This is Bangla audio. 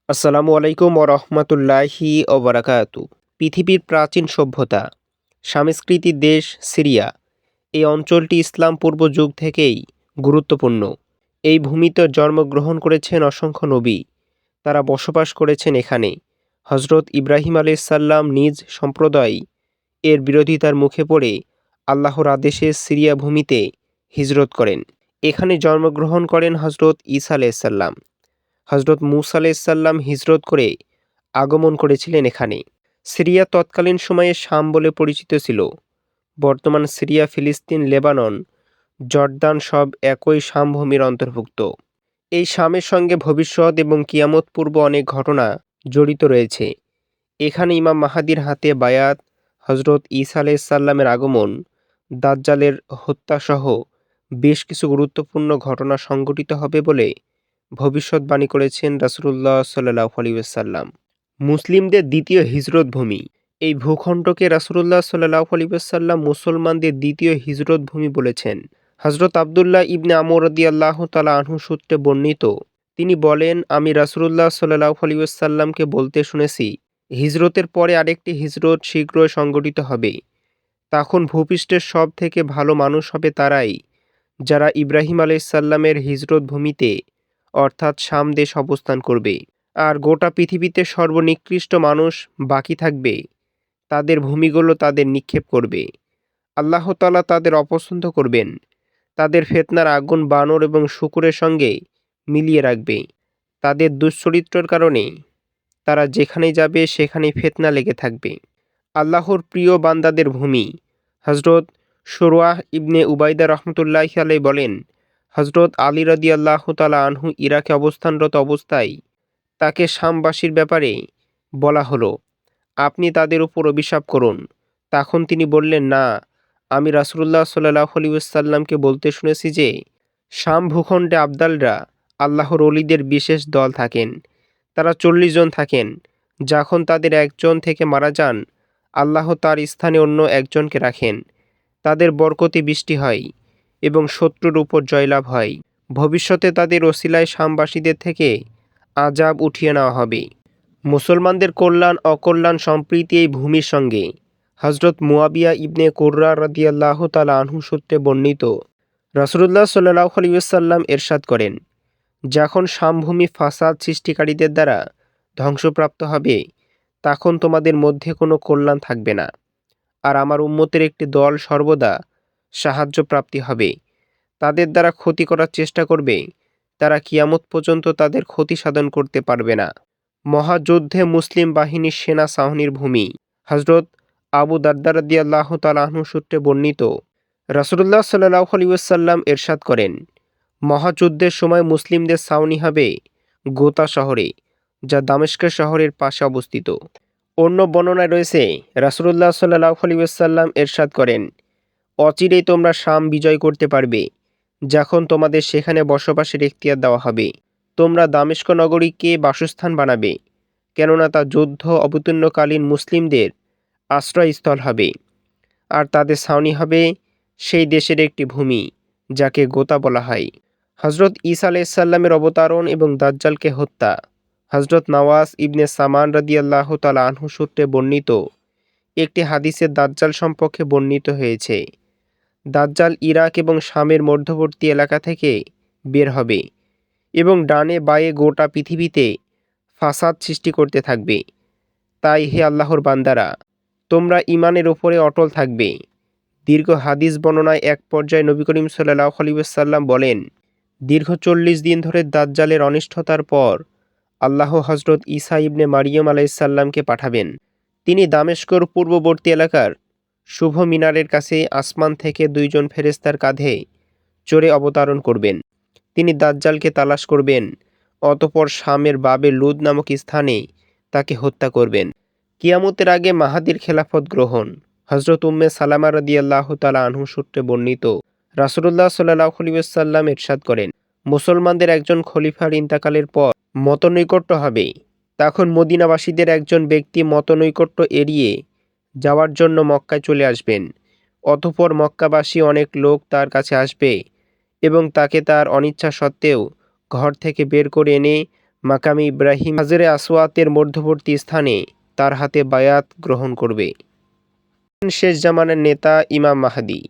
আসসালামু আলাইকুম ওরহমতুল্লাহি ওবরাকাতু। পৃথিবীর প্রাচীন সভ্যতা, সংস্কৃতির দেশ সিরিয়া। এই অঞ্চলটি ইসলাম পূর্ব যুগ থেকেই গুরুত্বপূর্ণ। এই ভূমিতে জন্মগ্রহণ করেছেন অসংখ্য নবী। তারা বসবাস করেছেন এখানে। হজরত ইব্রাহিম আলাইসাল্লাম নিজ সম্প্রদায় এর বিরোধিতার মুখে পড়ে আল্লাহর আদেশে সিরিয়া ভূমিতে হিজরত করেন। এখানে জন্মগ্রহণ করেন হজরত ঈসা আলাইসাল্লাম। হজরত মুসা আলাইসাল্লাম হিজরত করে আগমন করেছিলেন এখানে। সিরিয়া তৎকালীন সময়ে শাম বলে পরিচিত ছিল। বর্তমান সিরিয়া, ফিলিস্তিন, লেবানন, জর্দান সব একই শামভূমির অন্তর্ভুক্ত। এই শামের সঙ্গে ভবিষ্যৎ এবং কিয়ামত পূর্ব অনেক ঘটনা জড়িত রয়েছে। এখানে ইমাম মাহাদির হাতে বায়াত, হজরত ঈসা আলাইসাল্লামের আগমন, দাজ্জালের হত্যাসহ বেশ কিছু গুরুত্বপূর্ণ ঘটনা সংঘটিত হবে বলে ভবিষ্যৎবাণী করেছেন রাসূলুল্লাহ সাল্লাল্লাহু আলাইহি ওয়াসাল্লাম। মুসলিমদের দ্বিতীয় হিজরত ভূমি। এই ভূখণ্ডকে রাসূলুল্লাহ সাল্লাল্লাহু আলাইহি ওয়াসাল্লাম মুসলমানদের দ্বিতীয় হিজরত ভূমি বলেছেন। হযরত আব্দুল্লাহ ইবনে আমর রাদিয়াল্লাহু তাআলা আনহু সূত্রে বর্ণিত, তিনি বলেন, আমি রাসূলুল্লাহ সাল্লাল্লাহু আলাইহি ওয়াসাল্লামকে বলতে শুনেছি, হিজরতের পরে আরেকটি হিজরত শীঘ্রই সংঘটিত হবে। তখন ভূপৃষ্ঠের সব থেকে ভালো মানুষ হবে তারাই, যারা ইব্রাহিম আলাইসাল্লামের হিজরত ভূমিতে অর্থাৎ শাম দেশ অবস্থান করবে। আর গোটা পৃথিবীতে সর্বনিকৃষ্ট মানুষ বাকি থাকবে, তাদের ভূমিগুলো তাদের নিক্ষেপ করবে। আল্লাহ তাআলা তাদের অপছন্দ করবেন, তাদের ফিতনার আগুন বানর এবং শূকরের সঙ্গে মিলিয়ে রাখবে। তাদের দুশ্চরিত্রের কারণে তারা যেখানেই যাবে সেখানেই ফিতনা লেগে থাকবে। আল্লাহর প্রিয় বান্দাদের ভূমি। হজরত শুরওয়াহ ইবনে উবাইদা রহমতুল্লাহি আলাইহি বলেন, হজরত আলী রাদিয়াল্লাহু তাআলা আনহু ইরাকে অবস্থানরত অবস্থায় তাকে শামবাসীর ব্যাপারে বলা হলো, আপনি তাদের উপর অভিশাপ করুন। তখন তিনি বললেন, না, আমি রাসূলুল্লাহ সাল্লাল্লাহু আলাইহি ওয়াসাল্লামকে বলতে শুনেছি যে শাম ভূখণ্ডে আবদালরা আল্লাহর ওলীদের বিশেষ দল থাকেন। তারা 40 জন থাকেন। যখন তাদের একজন থেকে মারা যান, আল্লাহ তার স্থানে অন্য একজনকে রাখেন। তাদের বরকতে বৃষ্টি হয় এবং শত্রুর উপর জয়লাভ হয়। ভবিষ্যতে তাদের ওসিলায় শামবাসীদের থেকে আযাব উঠিয়ে নেওয়া হবে। মুসলমানদের কল্যাণ অকল্যাণ সম্প্রীতি এই ভূমির সঙ্গে। হজরত মুয়াবিয়া ইবনে কুররা রাদিয়াল্লাহু তাআলা আনহু সূত্রে বর্ণিত, রাসূলুল্লাহ সাল্লাল্লাহু আলাইহি ওয়াসাল্লাম ইরশাদ করেন, যখন শামভূমি ফাসাদ সৃষ্টিকারীদের দ্বারা ধ্বংসপ্রাপ্ত হবে, তখন তোমাদের মধ্যে কোনো কল্যাণ থাকবে না। আর আমার উম্মতের একটি দল সর্বদা সাহায্যপ্রাপ্তি হবে। তাদের দ্বারা ক্ষতি করার চেষ্টা করবে, তারা কিয়ামত পর্যন্ত তাদের ক্ষতি সাধন করতে পারবে না। মহাযুদ্ধে মুসলিম বাহিনীর সেনা ছাউনির ভূমি। হজরত আবু দারদা রাদিয়াল্লাহু তাআলা আনহু সূত্রে বর্ণিত, রাসূলুল্লাহ সাল্লাল্লাহু আলাইহি ওয়াসাল্লাম ইরশাদ করেন, মহাযুদ্ধের সময় মুসলিমদের ছাউনি হবে গোতা শহরে, যা দামেস্কের শহরের পাশে অবস্থিত। অন্য বর্ণনায় রয়েছে, রাসূলুল্লাহ সাল্লাল্লাহু আলাইহি ওয়াসাল্লাম ইরশাদ করেন, অচিরেই তোমরা শাম বিজয় করতে পারবে, যখন তোমাদের সেখানে বসবাসের এখতিয়ার দেওয়া হবে। তোমরা দামেস্ক নগরীকে বাসস্থান বানাবে, কেননা তা যুদ্ধ অবতীর্ণকালীন মুসলিমদের আশ্রয়স্থল হবে, আর তাদের ছাউনি হবে সেই দেশের একটি ভূমি, যাকে গোতা বলা হয়। হজরত ঈসা আলাইসাল্লামের অবতারণ এবং দাজ্জালকে হত্যা। হজরত নওয়াস ইবনে সামান রাদিয়াল্লাহু তাআলা আনহু সূত্রে বর্ণিত একটি হাদিসে দাজ্জাল সম্পর্কে বর্ণিত হয়েছে, দাজ্জাল ইরাক এবং শামের মধ্যবর্তী এলাকা থেকে বের হবে এবং ডানে বাঁয়ে গোটা পৃথিবীতে ফাসাদ সৃষ্টি করতে থাকবে। তাই হে আল্লাহর বান্দারা, তোমরা ঈমানের উপরে অটল থাকবে। দীর্ঘ হাদিস বর্ণনায় এক পর্যায়ে নবী করিম সাল্লাল্লাহু আলাইহি ওয়াসাল্লাম বলেন, দীর্ঘ 40 দিন ধরে দাজ্জালের অনিষ্টতার পর আল্লাহ হজরত ঈসা ইবনে মারিয়ম আলাইসাল্লামকে পাঠাবেন। তিনি দামেস্কর পূর্ববর্তী এলাকার শুভ মিনারের কাছে আসমান থেকে 2 জন ফেরেশতার কাঁধে চড়ে অবতরণ করবেন। তিনি দাজ্জালকে তালাশ করবেন, অতঃপর শামের বাবে লুদ নামক স্থানে তাকে হত্যা করবেন। কিয়ামতের আগে মাহাদির খেলাফত গ্রহণ। হজরত উম্মে সালামা রাদিয়াল্লাহু তাআলা আনহু সূত্রে বর্ণিত, রাসূলুল্লাহ সাল্লাল্লাহু আলাইহি ওয়াসাল্লাম ইরশাদ করেন, মুসলমানদের একজন খলিফার ইন্তাকালের পর মতনৈকট্য হবে। তখন মদিনাবাসীদের একজন ব্যক্তি মতনৈকট্য এড়িয়ে যাওয়ার জন্য মক্কায় চলে আসবেন। অতঃপর মক্কাবাসী অনেক লোক তার কাছে আসবে এবং তাকে তার অনিচ্ছা সত্ত্বেও ঘর থেকে বের করে এনে মাকামে ইব্রাহিম হাজরে আসওয়াতের মধ্যবর্তী স্থানে তার হাতে বায়াত গ্রহণ করবে। শেষ জামানের নেতা ইমাম মাহদী।